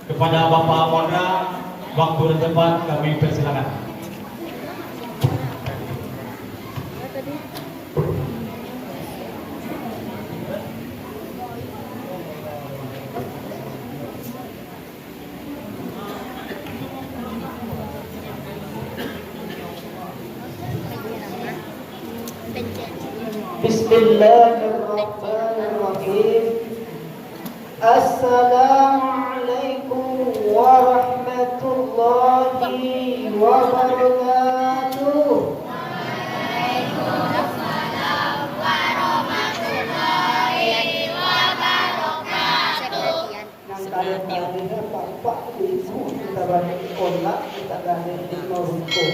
Kepada Bapak Mondra, waktu dan tempat kami persilakan. Bismillahirrahmanirrahim. Assalamualaikum warahmatullahi wabarakatuh. Waalaikumsalam warahmatullahi wabarakatuh. Nang kadang-kadang Bapak itu kita balik sekolah, kita balik di Maroko.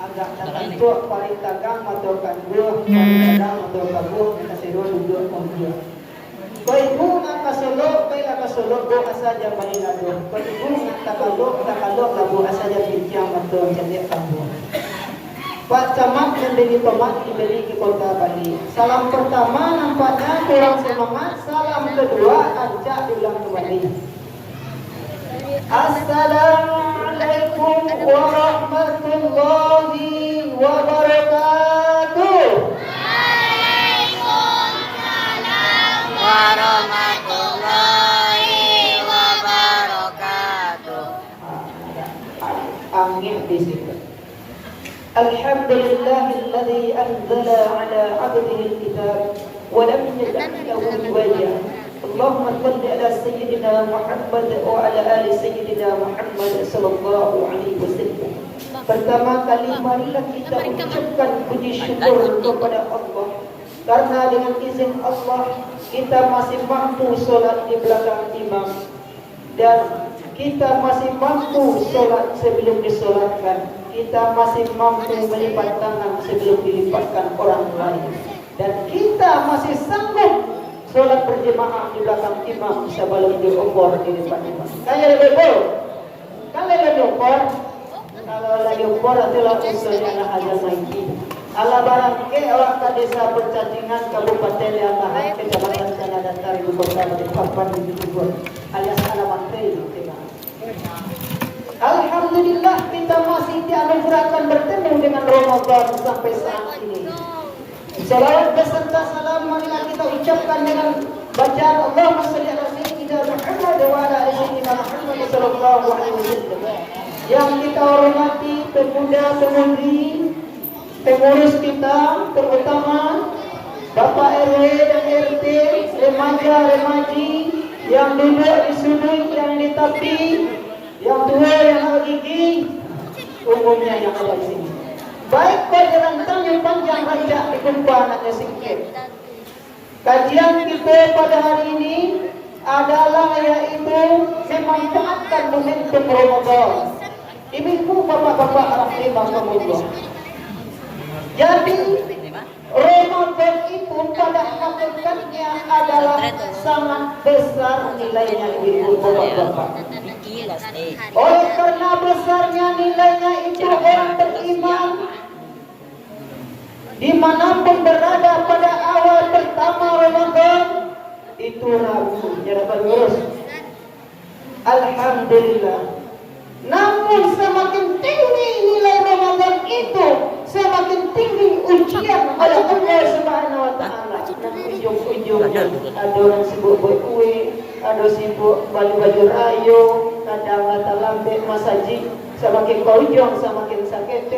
Agak datang tua paling tagang atau kanbuh, paling tagang atau kanbuh, kita seru duduk dia. Kau ibu nak kasolok, kau nak kasolok, kau asal jam paling lalu. Kau ibu nak takalok lalu asal jam bincang atau jadi kanbuh. Pak Camat membeli tomat dibeli ke kota Bali. Salam pertama nampaknya kurang semangat. Salam kedua ajak diulang kembali. Assalamualaikum warahmatullahi wabarakatuh. Waalaikumsalam warahmatullahi wabarakatuh. Angin di situ. Alhamdulillahilladzi anzala ala 'abdihi al-kitab wa lam yaj'al lahu iwaja. Allahumma salli ala sayyidina Muhammad wa ala ali sayyidina Muhammad sallallahu alaihi wasallam. Pertama kali marilah kita ucapkan puji syukur kepada Allah, karena dengan izin Allah kita masih mampu solat di belakang imam, dan kita masih mampu solat sebelum disolatkan, kita masih mampu melipat tangan sebelum dilipatkan orang lain, dan kita masih sanggup solat berjemaah di belakang imam sebelum diukur di depan imam. Kayak lebih kalau lagi ukur, kalau lagi ukur adalah usulnya lah aja lagi. Ala barang ke awak ke desa Percacingan, Kabupaten Liangahan, Kecamatan Tanah Datar, Ibu Kota Balikpapan, Bogor, alias alamat itu. Alhamdulillah kita masih dianugerahkan bertemu dengan Ramadan sampai saat ini. Salawat beserta salam marilah kita ucapkan dengan bacaan Allahumma shalli ala sayyidina Muhammad wa ala ali sayyidina Muhammad sallallahu alaihi wasallam. Yang kita hormati pemuda-pemudi, pengurus kita, terutama Bapak RW dan RT, remaja-remaji yang duduk di sudut, yang di tepi, yang tua, yang gigi, umumnya yang ada di sini. Baik pelajaran yang panjang raja dikumpa anaknya sikit. Kajian kita pada hari ini adalah yaitu memanfaatkan momentum Ramadan. Ibu bapak-bapak rahimahumullah. Jadi Ramadan itu pada hakikatnya adalah sangat besar nilainya ibu bapak-bapak. Oleh karena besarnya nilainya itu orang beriman dimanapun berada pada awal pertama Ramadan itu ragu jangan lurus. Alhamdulillah. Namun semakin tinggi nilai Ramadan itu, semakin tinggi ujian oleh Allah Subhanahu wa taala. Ujung-ujung ada orang sibuk buat kue, ada sibuk baju rayo, kadang kata lambe masaji, semakin kau ujung semakin sakit,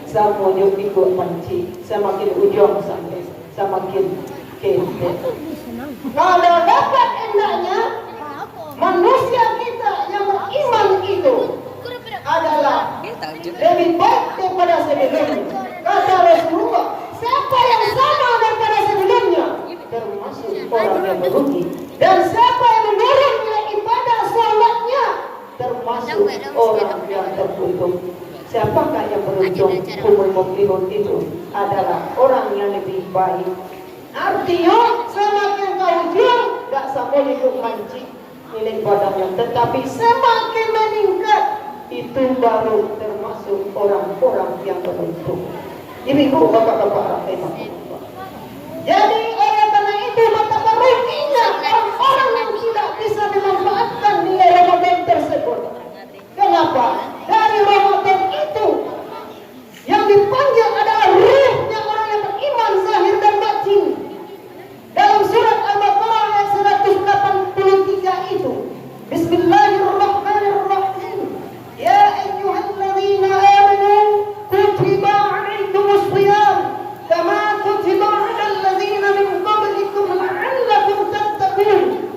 sama ujung ikut panci, semakin ujung sampai semakin kete. Kalau dapat enaknya manusia kita yang beriman itu adalah lebih baik daripada sebelumnya. Kata Rasulullah, siapa yang sama daripada sebelumnya termasuk orang yang merugi, dan siapa yang menurun nilai ibadah sholatnya termasuk orang yang teruntung. Siapakah yang beruntung? Umul muflihun itu adalah orang yang lebih baik. Artinya semakin kau ujung gak sama hidup mancing nilai ibadahnya, tetapi semakin meningkat itu baru termasuk orang-orang yang beruntung. Ibu bapak-bapak rahimahullah. Jadi oleh karena itu maka barunya orang-orang yang tidak bisa dimanfaatkan Bismillahirrahmanirrahim. Ya ayyuhalladzina amanu kutiba 'alaikumus shiyam kama kutiba 'alal ladzina min qablikum la'allakum tattaqun.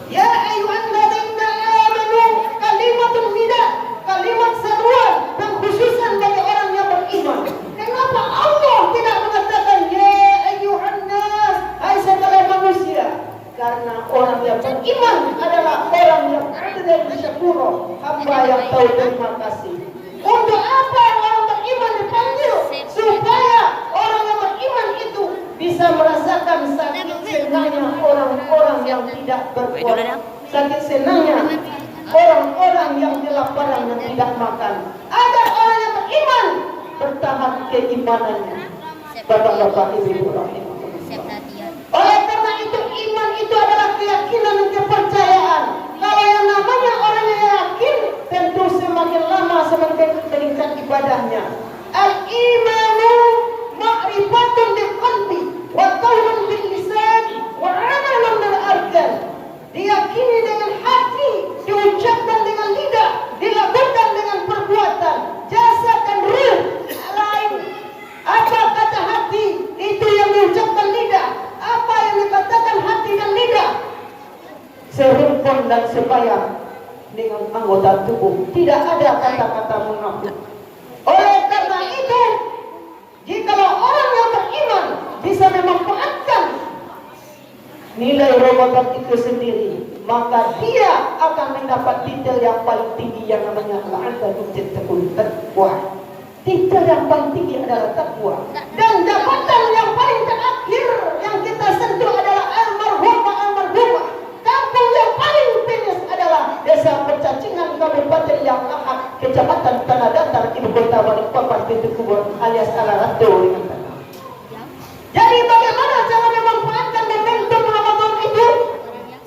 Ya ayyuhalladzina amanu, kalimatun nida, kalimat seruan dan khususan bagi orang yang beriman. Kenapa Allah tidak mengatakan ya ayyuhan nas, hai segala manusia? Karena orang yang beriman adalah orang yang ada dan bersyukur, hamba yang tahu terima kasih. Untuk apa orang beriman dipanggil? Supaya orang yang beriman itu bisa merasakan sakit senangnya orang-orang yang tidak berpuasa, sakit senangnya orang-orang yang kelaparan dan tidak makan, agar orang yang beriman bertahan keimanannya. Bapak-bapak, ibu-ibu rahimahullah. Oleh karena itu iman itu adalah keyakinan dan kepercayaan. Kalau yang namanya orang yang yakin, tentu semakin lama semakin meningkat ibadahnya. Al-imanu ma'rifatun bil qalbi wa qaulun bil lisan wa 'amalun bil arkan. Diyakini dengan hati, diucapkan dengan lidah, dilakukan dengan perbuatan, jasad dan ruh. Lain apa kata hati itu yang diucapkan lidah, apa yang dikatakan hati dan lidah serumpun dan sebayang dengan anggota tubuh. Tidak ada kata-kata munafik. Oleh karena itu, jikalau orang yang beriman bisa memanfaatkan nilai Ramadan itu sendiri, maka dia akan mendapat titel yang paling tinggi yang namanya la'allakum tattaqun. Titel yang paling tinggi adalah takwa. Dan jabatan yang paling terakhir yang kita sentuh adalah almarhumah. Kampung yang paling finish adalah Desa Percacingan, Kabupaten Yang Ahad, Kecamatan Tanah Datar, Ibu Kota Balikpapan, Pintu Kubur alias Alarado. Jadi bagaimana cara memanfaatkan momentum Ramadan itu?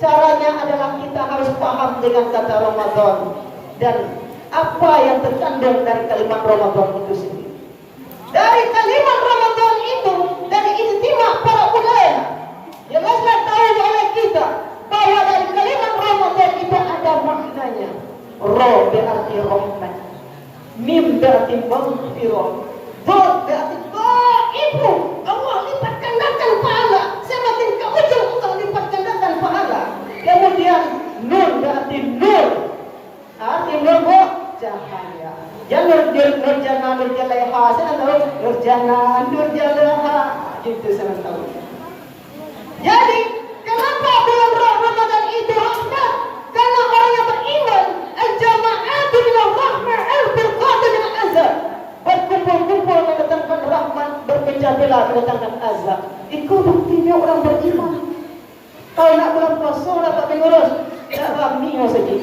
Caranya adalah kita harus paham dengan kata Ramadan dan apa yang terkandung dari kalimat Ramadan itu sendiri. Dari kalimat Ramadan itu, dari ijtima para ulama, jelaslah tahu oleh kita bahwa dari kalimat Ramadan itu ada maknanya. Ra berarti rahmat, mim berarti maghfirah, dha berarti dhaifu. Allah lipat gandakan pahala, semakin ke ujung Allah lipat gandakan pahala. Kemudian nur berarti nur, arti nur cahaya. Jangan nur jaleha, saya tahu nur jaleha, gitu saya tahu. Jadi kenapa bulan Ramadan itu rahmat? Karena orang yang beriman, al-jama'atu minal rahmah, al-firqatu minal azab. Berkumpul-kumpul mendatangkan rahmat, berpecah belah mendatangkan azab. Itu buktinya orang beriman. Kalau nak bulan puasa dapat mengurus, dalam minggu saja.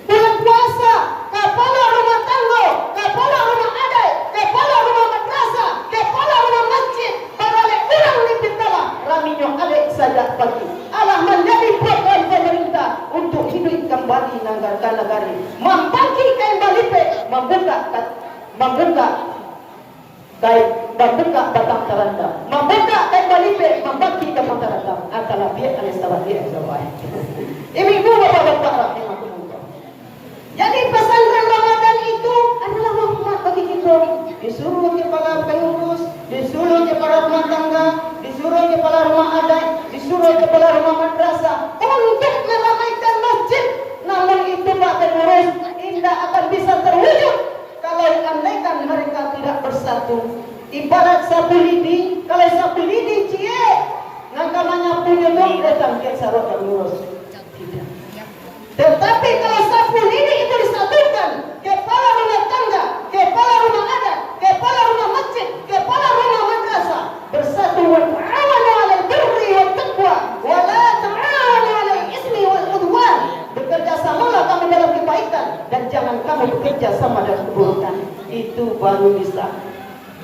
Bulan puasa, kepala rumah tangga, kepala rumah adat, kepala rumah madrasah, kepala rumah masjid, baralek orang lebih kalah, raminya alek saja pagi. Allah menjadi program pemerintah untuk hidup kembali negara-negara, membangkit kembali membuka batang terendam, membuka kembali membangkit ke batang terendam. Antara dia alias dia jawab. Ibu bapak-bapak rahimahullah. Jadi pesantren Ramadan itu adalah rahmat bagi kita. Disuruh kepala pengurus, disuruh kepala rumah tangga, disuruh kepala rumah adat, disuruh kepala rumah madrasah untuk meramaikan masjid. Namun itu Pak Pengurus tidak akan bisa terwujud kalau andaikan mereka tidak bersatu. Ibarat sapu lidi, kalau sapu lidi cie, namanya punya dong datang ke sarot pengurus. Tidak. Tetapi kalau sapu lidi itu disatukan, kepala rumah tangga, kepala rumah adat, kepala rumah masjid, kepala rumah madrasah bersatu, wa ta'awanu 'alal birri wat taqwa wa la ta'awanu 'alal ismi wal 'udwan. Bekerja samalah kamu dalam kebaikan dan jangan kamu bekerja sama dalam keburukan. Itu baru bisa.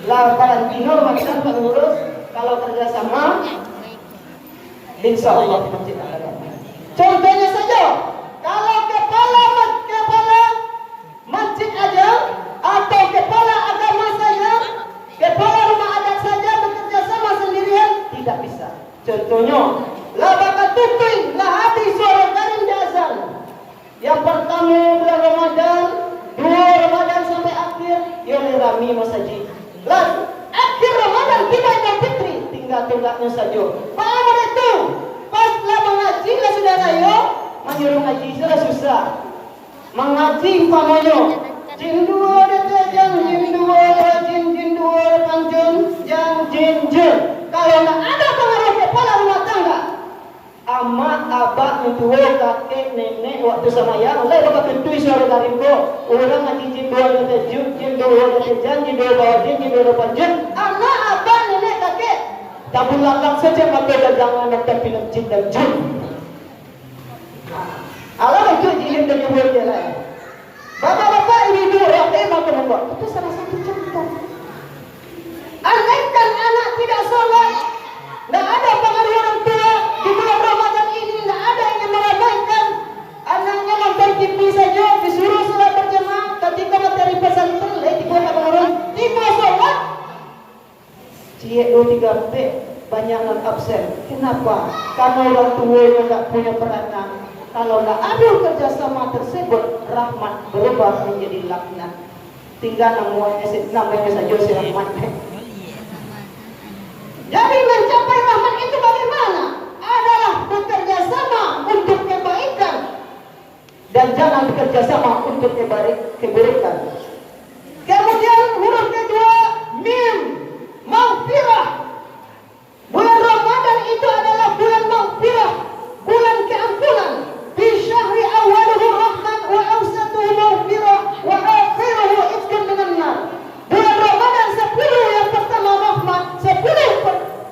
Valentino macam pengurus kalau kerja sama, insya Allah masjid akan datang. Contohnya saja. Kalau kepala masjid aja atau kepala agama saja, kepala rumah adat saja bekerja sama sendirian tidak bisa. Contohnya, la bakat tutui, la hati suara Yang pertama bulan Ramadan, 2 Ramadan sampai akhir, yoni rami masjid. Lalu akhir Ramadan tiba Idul Fitri, tinggal-tinggalnya saja. Apa itu? Paslah mengaji lah saudara yo, menyuruh ngaji sudah susah. Mengaji pamanyo. Jin dua jang jin dua panjun jang jin jin. Kalau nak ada pengaruh kepala rumah tangga, amak abah mentua kakek nenek waktu sama yang lain bapak kentui suara dari ko orang ngaji jin dua jin dua jang jin dua bawah jin dua panjun. Anak abah nenek kakek tabung langkah saja maka jangan nak film jin dan jin. Allah itu jin dan jin dia lah. Bapak-bapak, ibu-ibu, maka membuat itu salah satu contoh. Andaikan anak tidak sholat, tidak ada pengaruh orang tua di bulan Ramadan ini, tidak ada yang meramaikan. Anaknya nonton TV saja, disuruh sholat berjamaah. Ketika materi pesantren, dibuat pengaruh, tiba sholat. Cie 2-3 P banyak non absen. Kenapa? Karena orang tua yang tidak punya peranan. Kalau tidak ada kerjasama tersebut, rahmat berubah menjadi laknat. Tinggal namanya saja si rahmat. Jadi mencapai rahmat itu bagaimana? Adalah bekerjasama untuk kebaikan dan jangan bekerjasama untuk keburukan. Kemudian huruf kedua, mim, maghfirah. Bulan Ramadan itu adalah bulan maghfirah, bulan keampunan. Fi syahri awwaluhu rahman wa awsatuhu maghfirah wa akhiruhu itqun minan nar. Bulan Ramadan 10 yang pertama rahmat, 10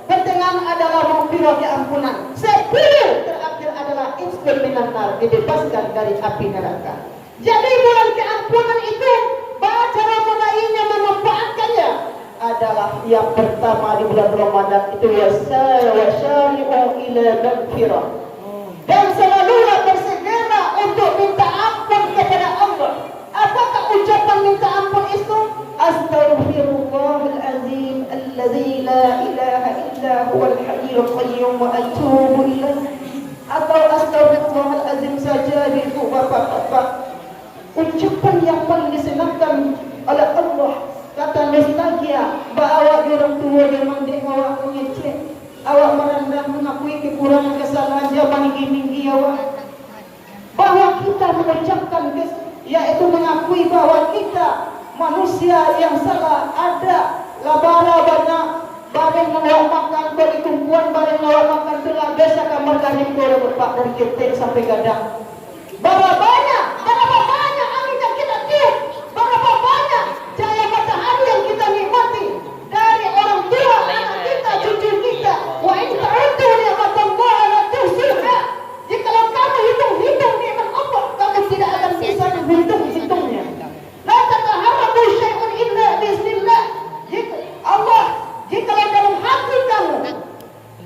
pertengahan adalah maghfirah keampunan, 10 terakhir adalah itqun minan nar, dibebaskan dari api neraka. Jadi bulan keampunan itu cara meraihnya, memanfaatkannya adalah yang pertama di bulan Ramadan itu wasyari'u ila maghfirah. Dan selalulah bersegera untuk minta ampun kepada Allah. Apakah ucapan minta ampun itu? Astaghfirullahalazim alladzi la ilaha illa huwal hayyul qayyum wa atubu ilaih. Atau astaghfirullahalazim saja itu bapak-bapak. Ucapan yang paling disenangkan oleh Allah. Kata nostalgia, bahwa orang tua yang mandek awak mengecek. Awak merendah mengakui kekurangan kesalahan zaman tinggi awak. Bahwa kita mengucapkan yaitu mengakui bahwa kita manusia yang salah ada. Labara banyak bareng melawak makan dari tumpuan bareng melawak makan telah biasa kamar garing korek berpak dari ketek sampai gadang. Berapa banyak angin yang kita tiup, berapa banyak cahaya matahari yang kita nikmati dari orang tua, anak kita, cucu kita. Wa in ta'uddu ni'matallahi la tuhsuha. Jikalau kamu hitung nikmat Allah, kamu tidak akan bisa menghitung-hitungnya. La tataharrabu syai'un illa biiznillah. Jikalau dalam hati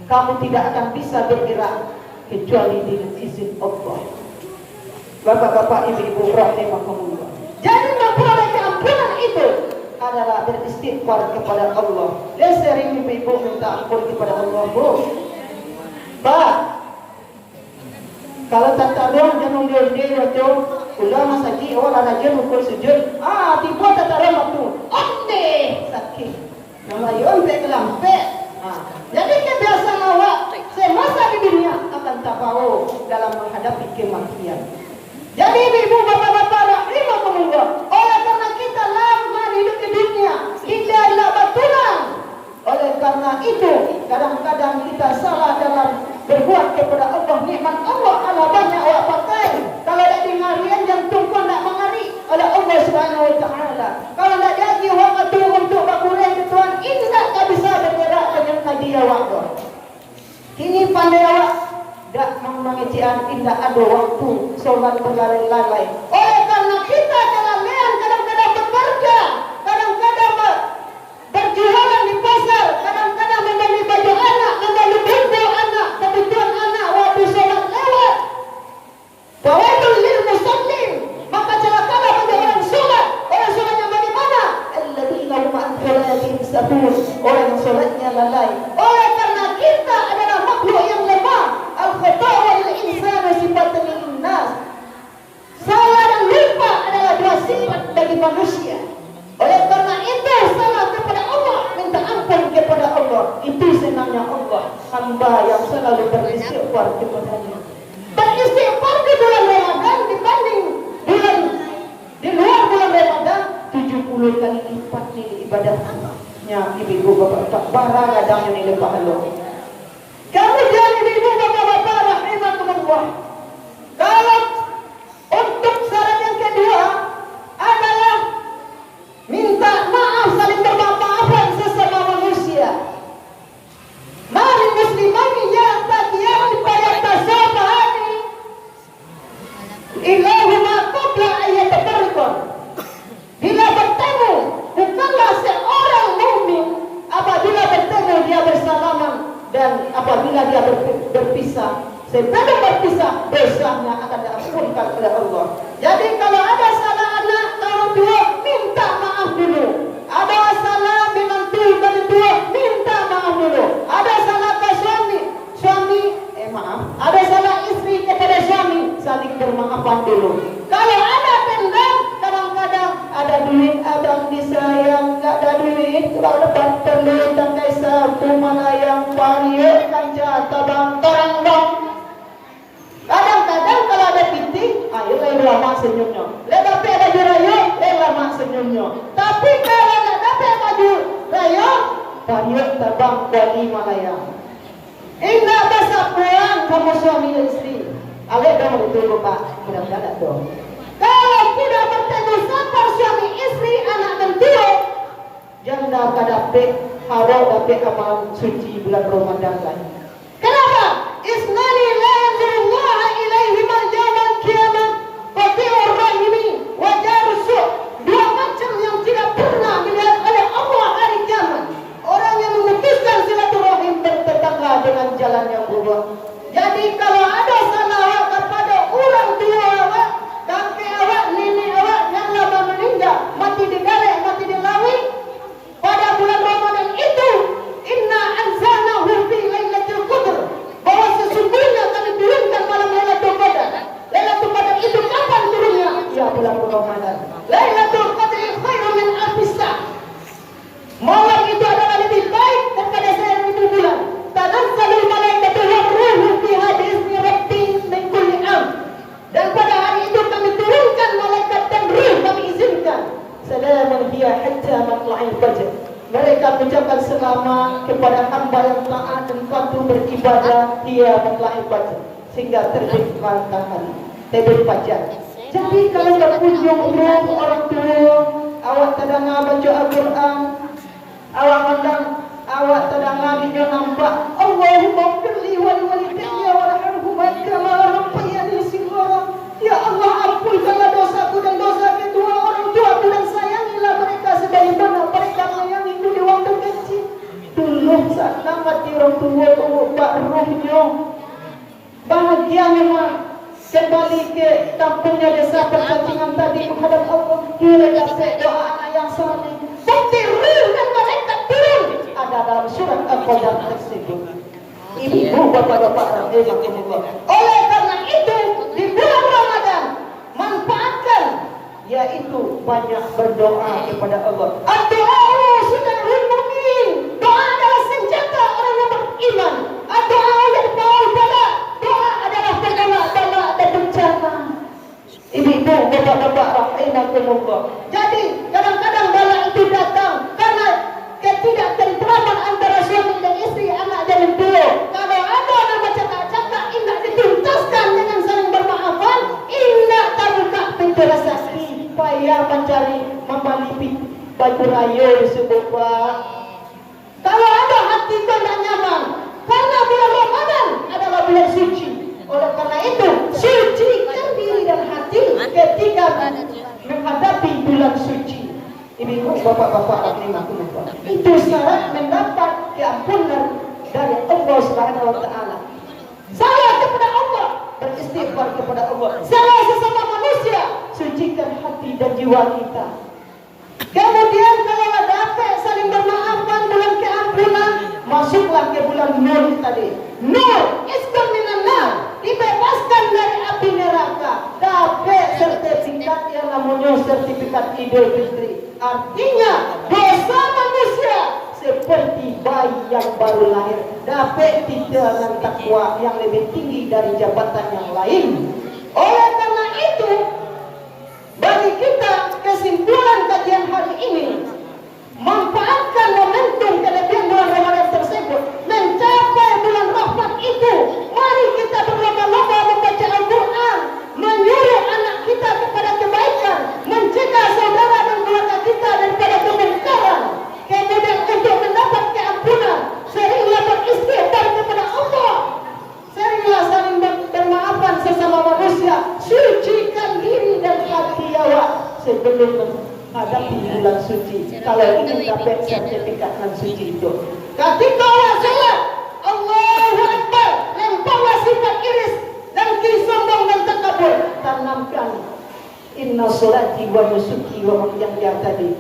kamu tidak akan bisa bergerak kecuali dengan izin Allah. Bapak-bapak, ibu-ibu rahimakumullah. Jadi memperoleh keampunan itu adalah beristighfar kepada Allah. Dan sering ibu-ibu minta ampun kepada Allah, Bu. Pak, kalau tak tahu jangan dia ulama saji orang rajin ukur sujud. Tiba tak tahu waktu. Onde sakit. Nama yonte kelampe. Jadi kebiasaan awak semasa di dunia akan tak tahu dalam menghadapi kematian. Jadi ibu, bapak-bapak, rahimahumullah, oleh karena kita lama hidup di dunia, kita adalah batulan. Oleh karena itu, kadang-kadang kita salah dalam berbuat kepada Allah. Nikmat Allah ala banyak awak pakai. Kalau ada dengarian yang tunggu nak mengari oleh Allah Subhanahu wa taala. Kalau nak jadi waktu untuk bakurai ke Tuhan, ini tak bisa bergerak dengan tadi awak. Kini pandai awak dak mengecian indah ada waktu solat berlalai-lalai. Oleh karena kita kelalaian kadang-kadang bekerja, kadang-kadang berjualan di pasar, kadang-kadang membeli baju anak, membeli buku anak, kebutuhan anak, waktu solat lewat. Fawaidul lil musallin, maka celakalah bagi orang solat. Orang solatnya bagaimana? Alladzina hum an salatihim sahun, orang yang solatnya lalai. Oleh karena kita adalah makhluk yang lemah. Al-khata'u lil insani sifatun lin nas. ibu bapak barang adanya nilai pahala. Kemudian ibu bapak rahimakumullah. Kalau untuk saran yang kedua adalah minta maaf, saling bermaafan sesama manusia. Mari muslimani yang bagian pada tasabahani ilahuma qabla ayatabarikon. Bila bertemu, bukanlah seorang mukmin apabila bertemu dia bersalaman, dan apabila dia berpisah, sebelum berpisah dosanya akan diampunkan oleh Allah. Jadi kalau ada salah anak orang tua, minta maaf dulu. Ada salah menantu dan tua, minta maaf dulu. Ada salah ke suami, maaf. Ada salah istri kepada suami, saling bermaafan dulu. Kalau ada dendam, kadang-kadang ada duit, abang disayang, gak ada duit, kalau dapat perlu dan kaisa kumana yang pariuk kan jatah bang terang dong. Kadang-kadang kalau ada piting, ayo lama senyumnya. Tapi ada jurayo, lama senyumnya. Tapi kalau nggak dapat baju rayo, pariuk terbang dari Malaya. Ingat bahasa pulang kamu suami dan istri. Alek dong itu bapak, mudah-mudahan dong. Kalau tidak bertemu sama suami istri, anak dan tua, janda kadapet harap dapat amal suci bulan Ramadan lagi. Kenapa? Isnani la yanzurullah ilaihi mal yawmal qiyamah qati'ur rahimi wa jarus su'. Dua macam yang tidak pernah dilihat oleh Allah hari kiamat. Orang yang memutuskan silaturahim bertetangga dengan jalan yang buruk. Jadi kalau ada salah kepada orang tua awak, kakek awak, nenek awak yang lama meninggal, mati digalak, mati dilawi pada bulan Ramadan itu, inna anzalnahu fi lailatul qadr, bahwa sesungguhnya kami turunkan malam Lailatul Qadar. Lailatul Qadar itu kapan turunnya? Ya bulan Ramadan. Lailatul Qadr khairun min alfis shahr. Malam itu adalah lebih baik daripada 1000 bulan. Tanazzalul malaikatu war-ruhu fiha bi'izni rabbihim min kulli amr. Dan pada hari itu kami turunkan malaikat dan ruh, kami izinkan. Salamun hiya hatta matla'il fajr. Mereka mengucapkan selamat kepada hamba yang taat dan patuh beribadah hingga matla'il fajr, sehingga terbit matahari, terbit fajar. Jadi kalau berkunjung rumah orang tua, awak tadanga baca Al-Quran, awak mandang, awak tadanga dia nampak Allahumma firli wal walidayya warhamhuma kama rabbayani shighara. Ya Allah, ampunkanlah dosaku dan dosa kedua orang tuaku, dan sayangilah mereka sebagaimana mereka menyayangiku di waktu kecil. Dulu saat mati orang tua ubah rohnya, bahagia memang kembali ke kampungnya desa percacingan tadi menghadap Allah. Kira dapat doa anak yang saleh. Bukti real dan mereka turun ada dalam surat Al-Qadar tersebut. Ibu bapak-bapak rahimahumullah. Oleh karena itu di bulan Ramadan manfaatkan, yaitu banyak berdoa kepada Allah. Doa sudah mu'min. Doa adalah senjata orang yang beriman. Doa yang bala. Doa adalah bala dan bencana. Ibu bapak-bapak rahimahumullah. Jadi kadang-kadang bala itu datang karena ketidaktentraman antara suami dan istri, anak dan mentua. Kalau ada nama cakap-cakap, ingat dituntaskan dengan saling bermaafan. Ingat terbuka pintu rezeki, supaya mencari membeli baju raya disebut Pak. Kalau ada hati tidak nyaman, karena bulan Ramadan adalah bulan suci. Oleh karena itu, sucikan diri dan hati ketika menghadapi bulan suci. Ibu bapak-bapak rahimahumullah. Itu syarat mendapat keampunan dari Allah Subhanahu wa taala. Salah kepada Allah, beristighfar kepada Allah. Salah sesama manusia, sucikan hati dan jiwa kita. Kemudian kalau dapat saling bermaafan bulan keampunan, masuklah ke bulan Nur tadi. Nur, iskan minan nar, dibebaskan dari api neraka. Dapat sertifikat yang namanya sertifikat Idul Fitri. Artinya dosa manusia seperti bayi yang baru lahir, dapat dengan takwa yang lebih tinggi dari jabatan yang lain. Oleh karena itu, bagi kita kesimpulan kajian hari ini, manfaatkan momentum sucikan diri dan hati awak sebelum menghadapi bulan suci. Kalau ingin dapat sertifikat nan suci itu, ketika awak salat, Allahu Akbar, lemparlah sifat iris dan sombong dan takabur, tanamkan inna sholati wa nusuki wa mahyaya tadi.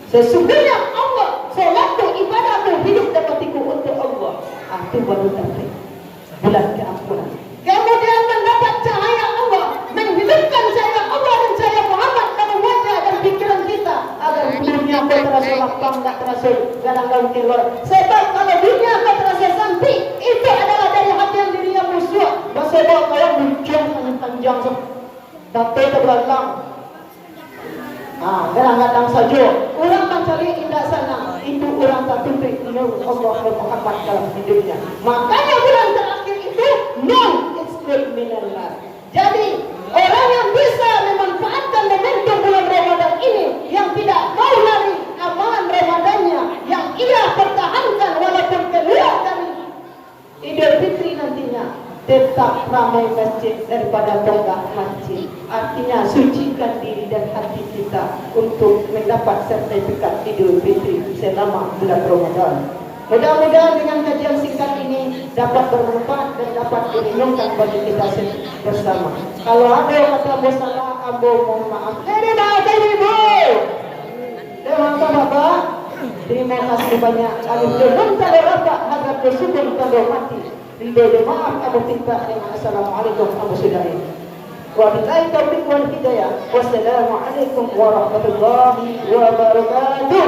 Sesungguhnya Allah, salatku, ibadahku, hidup dan matiku untuk Allah. Itu baru dapat bulan keampunan. Kemudian mendapat cahaya Allah, menghidupkan cahaya Allah dan cahaya Muhammad dalam wajah dan pikiran kita, agar dunia kau terasa lapang, tak terasa gadang-gadang kelor. Sebab kalau dunia kau terasa sempit, itu adalah dari hati yang dirinya musuh. Sebab kalau muncul panjang tapi ke belakang, kadang-kadang saja orang mencari indah sana, itu orang tak tutup nur Allah Muhammad dalam hidupnya. Makanya bulan terakhir itu non exclude minallah. Jadi orang yang bisa memanfaatkan momentum bulan Ramadan ini, yang tidak mau lari amalan Ramadannya, yang ia pertahankan walaupun keluar dari Idul Fitri nantinya, tetap ramai masjid daripada tonggak masjid. Artinya sucikan diri dan hati kita untuk mendapat sertifikat Idul Fitri selama bulan Ramadan. Mudah-mudahan dengan kajian singkat ini dapat bermanfaat dan dapat direnungkan bagi kita bersama. Kalau ada yang kata salah, ambo mohon maaf. Ibu. Terima kasih Bapak. Terima kasih banyak. Alif belum kalau rapat harga bersyukur kalau mati. Ridho maaf Abu Tinta dengan Assalamualaikum Abu Sudari. Wabillahi taufiq wal hidayah. Wassalamualaikum warahmatullahi wabarakatuh.